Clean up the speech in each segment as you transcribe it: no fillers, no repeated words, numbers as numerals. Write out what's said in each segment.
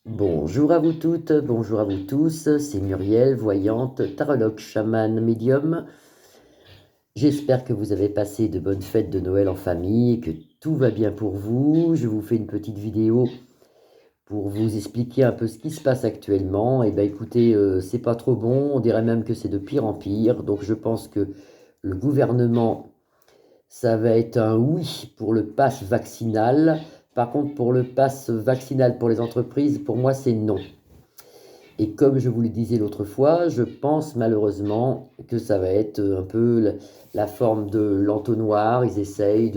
Bonjour à vous toutes, bonjour à vous tous, c'est Muriel, voyante, tarologue, chamane, médium. J'espère que vous avez passé de bonnes fêtes de Noël en famille et que tout va bien pour vous. Je vous fais une petite vidéo pour vous expliquer un peu ce qui se passe actuellement. Et bien écoutez, c'est pas trop bon, on dirait même que c'est de pire en pire. Donc je pense que le gouvernement, ça va être un oui pour le pass vaccinal. Par contre, pour le pass vaccinal pour les entreprises, pour moi, c'est non. Et comme je vous le disais l'autre fois, je pense malheureusement que ça va être un peu la forme de l'entonnoir. Ils essayent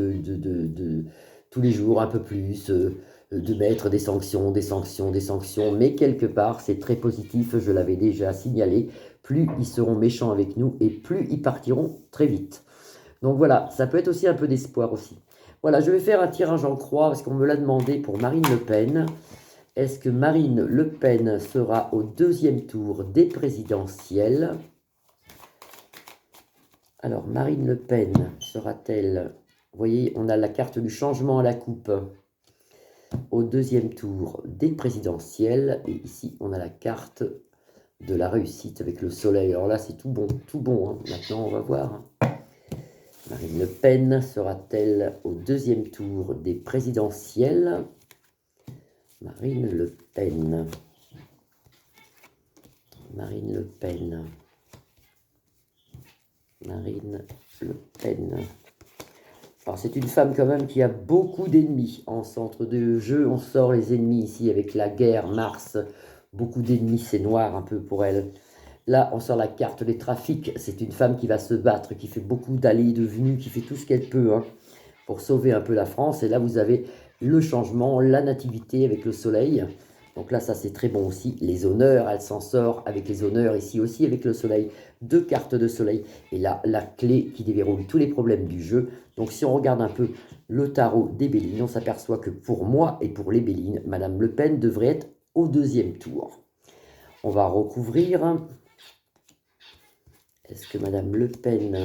tous les jours un peu plus de mettre des sanctions, des sanctions, des sanctions. Mais quelque part, c'est très positif, je l'avais déjà signalé. Plus ils seront méchants avec nous et plus ils partiront très vite. Donc voilà, ça peut être aussi un peu d'espoir aussi. Voilà, je vais faire un tirage en croix parce qu'on me l'a demandé pour Marine Le Pen. Est-ce que Marine Le Pen sera au deuxième tour des présidentielles? Alors, Marine Le Pen sera-t-elle... Vous voyez, on a la carte du changement à la coupe au deuxième tour des présidentielles. Et ici, on a la carte de la réussite avec le soleil. Alors là, c'est tout bon, tout bon. Hein. Maintenant, on va voir. Marine Le Pen sera-t-elle au deuxième tour des présidentielles? Marine Le Pen. Marine Le Pen. Marine Le Pen. Alors c'est une femme quand même qui a beaucoup d'ennemis. En centre de jeu, on sort les ennemis ici avec la guerre, Mars. Beaucoup d'ennemis, c'est noir un peu pour elle. Là, on sort la carte des trafics. C'est une femme qui va se battre, qui fait beaucoup d'allées, de venues, qui fait tout ce qu'elle peut hein, pour sauver un peu la France. Et là, vous avez le changement, la nativité avec le soleil. Donc là, ça c'est très bon aussi. Les honneurs, elle s'en sort avec les honneurs, ici aussi avec le soleil. Deux cartes de soleil. Et là, la clé qui déverrouille tous les problèmes du jeu. Donc si on regarde un peu le tarot des Bélines, on s'aperçoit que pour moi et pour les Bélines, Madame Le Pen devrait être au deuxième tour. On va recouvrir. Est-ce que Madame Le Pen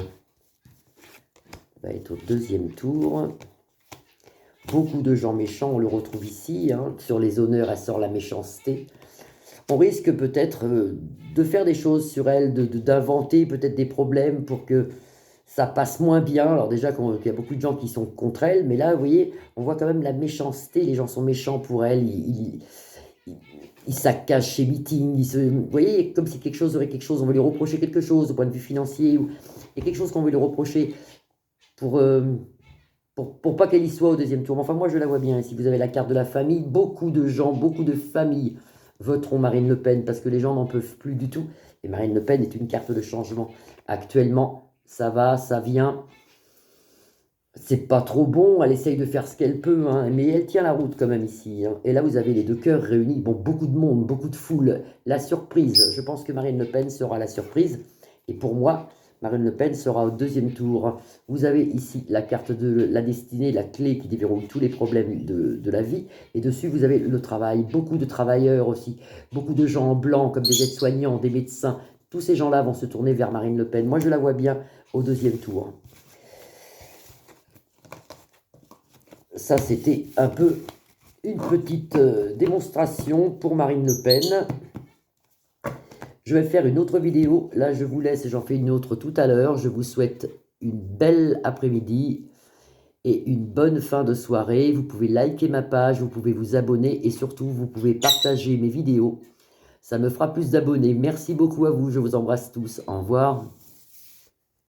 va être au deuxième tour? Beaucoup de gens méchants, on le retrouve ici. Hein. Sur les honneurs, elle sort la méchanceté. On risque peut-être de faire des choses sur elle, d'inventer peut-être des problèmes pour que ça passe moins bien. Alors déjà, il y a beaucoup de gens qui sont contre elle, mais là, vous voyez, on voit quand même la méchanceté. Les gens sont méchants pour elle. Ils saccagent ses meetings. Vous voyez, comme si quelque chose aurait quelque chose, on veut lui reprocher quelque chose au point de vue financier. Il y a quelque chose qu'on veut lui reprocher pour... pour pas qu'elle y soit au deuxième tour. Enfin, moi, je la vois bien. Ici, vous avez la carte de la famille. Beaucoup de gens, beaucoup de familles voteront Marine Le Pen parce que les gens n'en peuvent plus du tout. Et Marine Le Pen est une carte de changement. Actuellement, ça va, ça vient. C'est pas trop bon. Elle essaye de faire ce qu'elle peut, hein, mais elle tient la route quand même ici. Hein. Et là, vous avez les deux cœurs réunis. Bon, beaucoup de monde, beaucoup de foule. La surprise. Je pense que Marine Le Pen sera la surprise. Et pour moi, Marine Le Pen sera au deuxième tour. Vous avez ici la carte de la destinée, la clé qui déverrouille tous les problèmes de la vie. Et dessus, vous avez le travail. Beaucoup de travailleurs aussi. Beaucoup de gens en blanc, comme des aides-soignants, des médecins. Tous ces gens-là vont se tourner vers Marine Le Pen. Moi, je la vois bien au deuxième tour. Ça, c'était un peu une petite démonstration pour Marine Le Pen. Je vais faire une autre vidéo. Là, je vous laisse, j'en fais une autre tout à l'heure. Je vous souhaite une belle après-midi et une bonne fin de soirée. Vous pouvez liker ma page, vous pouvez vous abonner et surtout, vous pouvez partager mes vidéos. Ça me fera plus d'abonnés. Merci beaucoup à vous. Je vous embrasse tous. Au revoir.